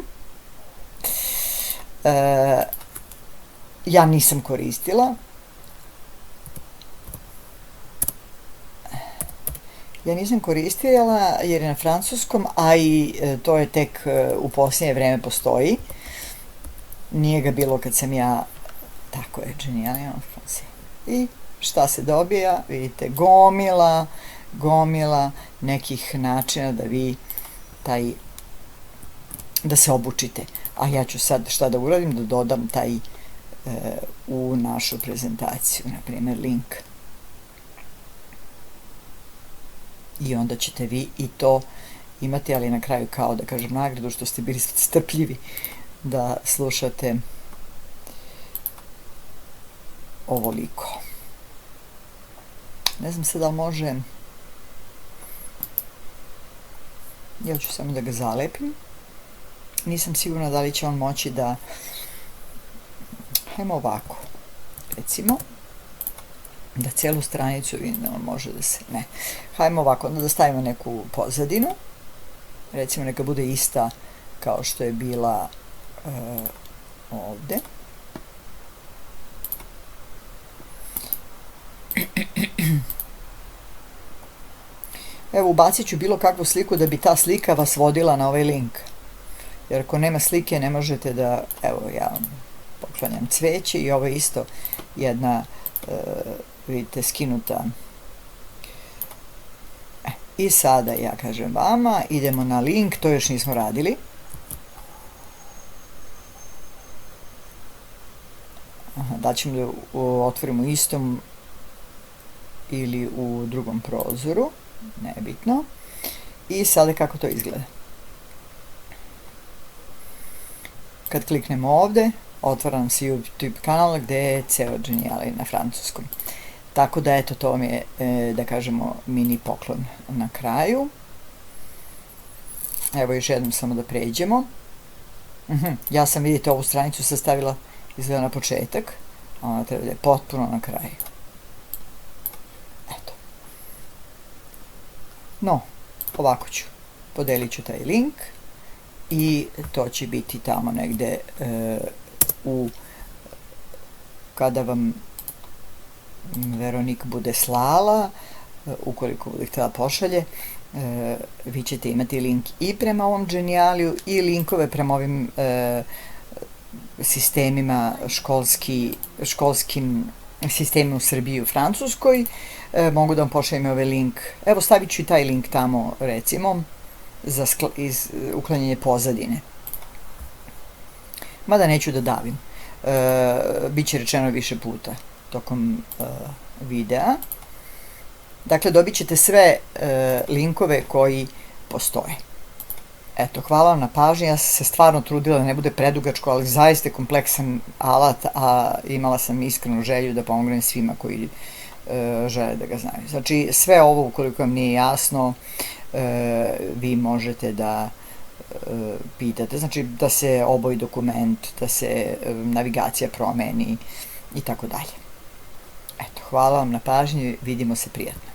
Ja nisam koristila. Jer je na francuskom, a i to je tek u posljednje vreme postoji. Nije ga bilo kad sam ja, tako je, genijalno. I šta se dobija? Vidite, gomila nekih načina da vi da se obučite. A ja ću sad šta da uradim? Da dodam taj u našu prezentaciju, na primjer link. I onda ćete vi i to imati, ali na kraju, kao da kažem, nagradu što ste bili strpljivi da slušate ovoliko. Ne znam sad da li može, ja ću samo da ga zalepim. Nisam sigurna da li će on moći da, hajmo ovako, recimo, da cijelu stranicu vidim da on može da se, ne, hajmo ovako, da stavimo neku pozadinu, recimo neka bude ista kao što je bila ovde. Evo, ubacit ću bilo kakvu sliku da bi ta slika vas vodila na ovaj link. Jer ako nema slike ne možete da, evo ja vam poklanjam cveće i ovo je isto jedna, vidite, skinuta. I sada ja kažem vama, idemo na link, to još nismo radili. Da ćemo da otvorimo u istom ili u drugom prozoru, nebitno. I sada kako to izgleda. Kad kliknemo ovde, otvara nam se YouTube kanal gde je ceo Geniali na francuskom. Tako da, eto, to vam je, da kažemo, mini poklon na kraju. Evo, još jednom samo da pređemo. Ja sam, vidite, ovu stranicu sastavila izgleda na početak, a ona treba da je potpuno na kraju. Eto. No, ovako ću. Podelit ću taj link i to će biti tamo negde u kada vam Veronik bude slala, ukoliko bude htjela pošalje, vi ćete imati link i prema ovom Genialiju i linkove prema ovim sistemima, školskim sistemima u Srbiji i u Francuskoj. Mogu da vam pošaljem ovaj link, evo stavit ću i taj link tamo, recimo, za uklanjanje pozadine. Mada neću da davim, biće rečeno više puta tokom videa. Dakle, dobit ćete sve linkove koji postoje. Eto, hvala vam na pažnji, ja sam se stvarno trudila da ne bude predugačko, ali zaista kompleksan alat, a imala sam iskrenu želju da pomognem svima koji žele da ga znaju. Znači, sve ovo, ukoliko vam nije jasno, vi možete da pitate, znači da se oboji dokument, da se navigacija promeni i tako dalje. Eto, hvala vam na pažnji, vidimo se prijatno.